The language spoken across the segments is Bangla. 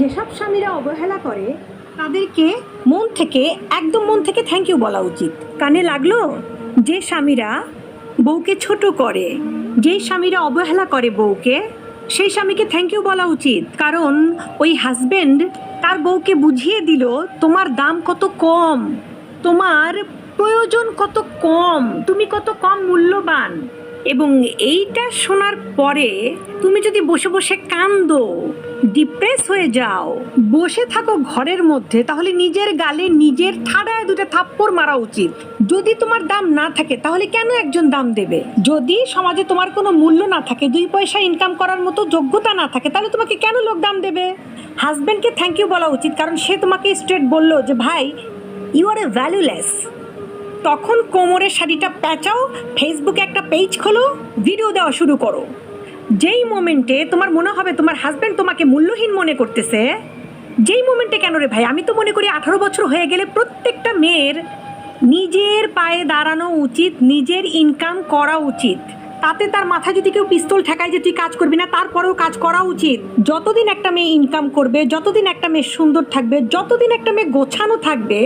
যেসব স্বামীরা অবহেলা করে তাদেরকে একদম মন থেকে থ্যাংক ইউ বলা উচিত। কানে লাগলো? যে স্বামীরা বউকে ছোট করে, যেই স্বামীরা অবহেলা করে বউকে, সেই স্বামীকে থ্যাংক ইউ বলা উচিত। কারণ ওই হাজবেন্ড তার বউকে বুঝিয়ে দিল তোমার দাম কত কম, তোমার প্রয়োজন কত কম, তুমি কত কম মূল্যবান। এবং এইটা শোনার পরে তুমি যদি বসে বসে কান্দো, ডিপ্রেস হয়ে যাও, বসে থাকো ঘরের মধ্যে, তাহলে নিজের গালে নিজের ঠাডায় দুটো থাপ্পড় মারা উচিত। যদি তোমার দাম না থাকে তাহলে কেন একজন দাম দেবে? যদি সমাজে তোমার কোনো মূল্য না থাকে, 2 পয়সা ইনকাম করার মতো যোগ্যতা না থাকে, তাহলে তোমাকে কেন লোক দাম দেবে? হাজবেন্ডকে থ্যাংক ইউ বলা উচিত, কারণ সে তোমাকে স্ট্রেট বললো যে ভাই ইউ আর এ ভ্যালুলেস। তখন কোমরের শাড়িটা প্যাঁচাও, ফেসবুকে একটা পেজ খোলো, ভিডিও দেওয়া শুরু করো। যেই মোমেন্টে তোমার মনে হবে তোমার হাজবেন্ড তোমাকে মূল্যহীন মনে করতেছে, যেই মোমেন্টে, কেন রে ভাই, আমি তো মনে করি 18 বছর হয়ে গেলে প্রত্যেকটা মেয়ের নিজের পায়ে দাঁড়ানো উচিত, নিজের ইনকাম করা উচিত। তাতে তার মাথায় যদি কেউ পিস্তল ঠেকায় যে তুই কাজ করবি না, তারপরেও কাজ করা উচিত। যতদিন একটা মেয়ে ইনকাম করবে, যতদিন একটা মেয়ে সুন্দর থাকবে, যতদিন একটা মেয়ে গোছানো থাকবে,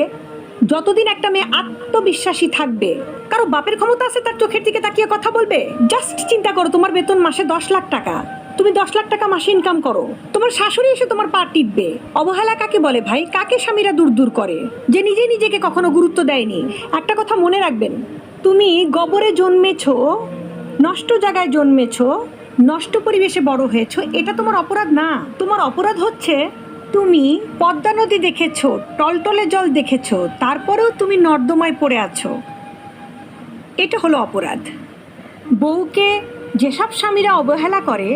যতদিন একটা মেয়ে আত্মবিশ্বাসী থাকবে, কারো বাপের ক্ষমতা আছে তার চোখের দিকে তাকিয়ে কথা বলবে? জাস্ট চিন্তা করো, তোমার বেতন মাসে 10 লাখ টাকা, তুমি 10 লাখ টাকা মাসে ইনকাম করো, তোমার শাশুড়ি এসে তোমার পা টিপবে। অবহেলা কাকে বলে ভাই? কাকে স্বামীরা দূর দূর করে? যে নিজেকে কখনো গুরুত্ব দেয়নি। একটা কথা মনে রাখবেন, তুমি গবরে জন্মেছো, নষ্ট জায়গায় জন্মেছো, নষ্ট পরিবেশে বড় হয়েছো, এটা তোমার অপরাধ না। তোমার অপরাধ হচ্ছে তুমি পদ্মা নদী দেখেছো, টলটলে জল দেখেছো, তারপরেও তুমি নর্দমায় পড়ে আছো। এটা হলো অপরাধ। বউকে যেসব স্বামীরা অবহেলা করে